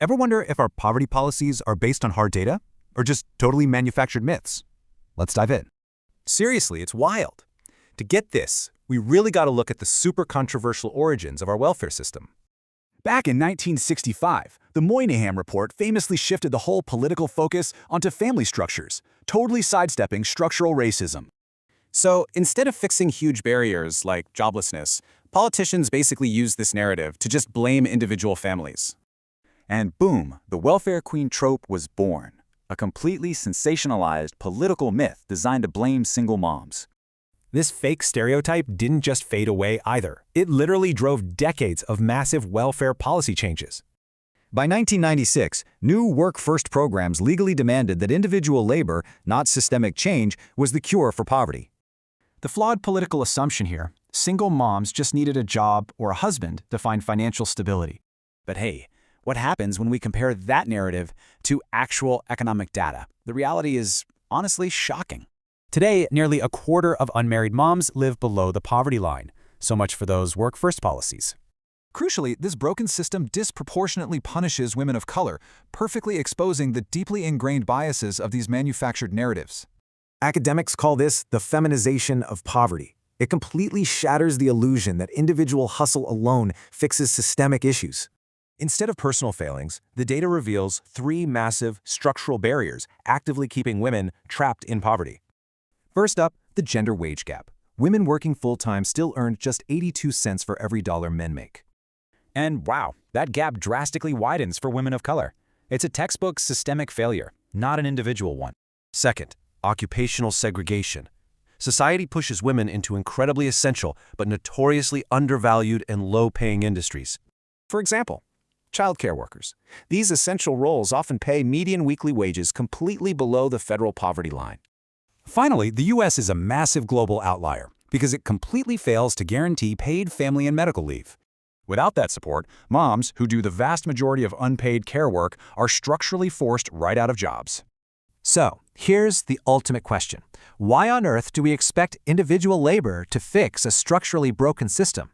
Ever wonder if our poverty policies are based on hard data or just totally manufactured myths? Let's dive in. Seriously, it's wild. To get this, we really got to look at the super controversial origins of our welfare system. Back in 1965, the Moynihan Report famously shifted the whole political focus onto family structures, totally sidestepping structural racism. So instead of fixing huge barriers like joblessness, politicians basically used this narrative to just blame individual families. And boom, the welfare queen trope was born, a completely sensationalized political myth designed to blame single moms. This fake stereotype didn't just fade away either. It literally drove decades of massive welfare policy changes. By 1996, new work-first programs legally demanded that individual labor, not systemic change, was the cure for poverty. The flawed political assumption here: single moms just needed a job or a husband to find financial stability. But hey, what happens when we compare that narrative to actual economic data? The reality is honestly shocking. Today, nearly a quarter of unmarried moms live below the poverty line. So much for those work-first policies. Crucially, this broken system disproportionately punishes women of color, perfectly exposing the deeply ingrained biases of these manufactured narratives. Academics call this the feminization of poverty. It completely shatters the illusion that individual hustle alone fixes systemic issues. Instead of personal failings, the data reveals three massive structural barriers actively keeping women trapped in poverty. First up, the gender wage gap. Women working full-time still earn just 82 cents for every dollar men make. And wow, that gap drastically widens for women of color. It's a textbook systemic failure, not an individual one. Second, occupational segregation. Society pushes women into incredibly essential but notoriously undervalued and low-paying industries. For example, childcare workers. These essential roles often pay median weekly wages completely below the federal poverty line. Finally, the U.S. is a massive global outlier because it completely fails to guarantee paid family and medical leave. Without that support, moms, who do the vast majority of unpaid care work, are structurally forced right out of jobs. So, here's the ultimate question. Why on earth do we expect individual labor to fix a structurally broken system?